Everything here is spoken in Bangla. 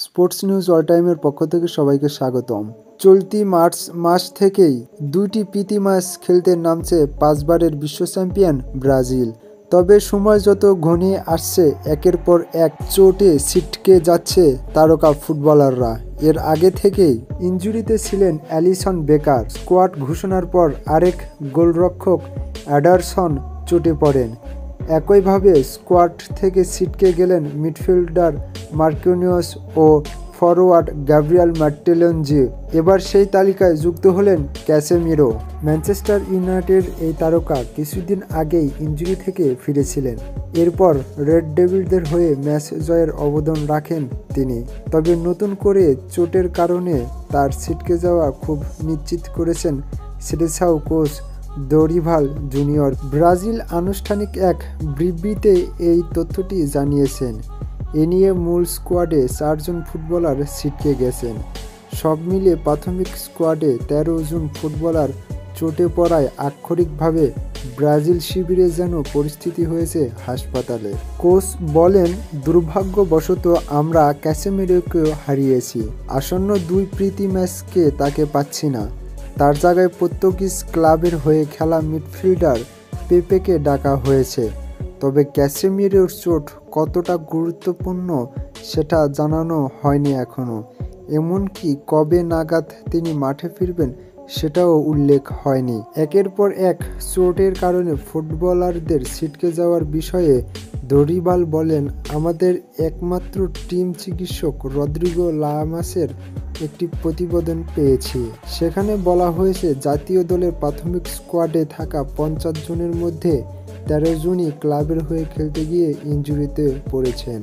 স্পোর্টস নিউজ অল টাইমের পক্ষ থেকে সবাইকে স্বাগতম। চলতি মার্চ মাস থেকেই 2টি প্রীতি ম্যাচ খেলতে নামছে 5বারের বিশ্ব চ্যাম্পিয়ন ব্রাজিল। তবে সময় যত ঘনিয়ে আসছে একের পর এক চোটে ছিটকে যাচ্ছে তারকা ফুটবলাররা। এর আগে থেকেই ইনজুরিতে ছিলেন অ্যালিসন বেকার। স্কোয়াড ঘোষণার পর আরেক গোলরক্ষক অ্যাডারসন চোটে পড়েন। একইভাবে স্কোয়াড থেকে ছিটকে গেলেন মিডফিল্ডার মার্কিনিয়স ও ফরোয়ার্ড গ্যাব্রিয়েল মার্টিনেল্লি। এবার সেই তালিকায় যুক্ত হলেন ক্যাসেমিরো। ম্যানচেস্টার ইউনাইটেডের এই তারকা কিছুদিন আগেই ইনজুরি থেকে ফিরেছিলেন। এরপর রেড ডেভিলদের হয়ে ম্যাচ জয়ের অবদান রাখেন তিনি। তবে নতুন করে চোটের কারণে তার ছিটকে যাওয়া খুব নিশ্চিত করেছেন Selecao coach Dorival junior. Brazil আনুষ্ঠানিক এক বিবৃতিতে এই তথ্যটি জানিয়েছেন। এ নিয়ে মূল স্কোয়াডে 4 জন ফুটবলার ছিটকে গেছেন। সব মিলিয়ে প্রাথমিক স্কোয়াডে 13 জন ফুটবলার চোটে পড়ায় আক্ষরিকভাবে ব্রাজিল শিবিরে যেন পরিস্থিতি হয়েছে হাসপাতালে। কোচ বলেন, দুর্ভাগ্যবশত আমরা ক্যাসেমিরোকেও হারিয়েছি। আসন্ন 2 প্রীতি ম্যাচকে তাকে পাচ্ছি না। তার জায়গায় পর্তুগিজ ক্লাবের হয়ে খেলা মিডফিল্ডার পেপেকে ডাকা হয়েছে। তবে ক্যাসেমিরোর চোট কতটা গুরুত্বপূর্ণ সেটা জানানো হয়নি এখনও। এমনকি কবে নাগাদ তিনি মাঠে ফিরবেন সেটাও উল্লেখ হয়নি। একের পর এক চোটের কারণে ফুটবলারদের ছিটকে যাওয়ার বিষয়ে দরিভাল বলেন, আমাদের একমাত্র টিম চিকিৎসক রদ্রিগো লামাসের একটি প্রতিবেদন পেয়েছি। সেখানে বলা হয়েছে জাতীয় দলের প্রাথমিক স্কোয়াডে থাকা 50 জনের মধ্যে 13 জনই ক্লাবের হয়ে খেলতে গিয়ে ইনজুরিতে পড়েছেন।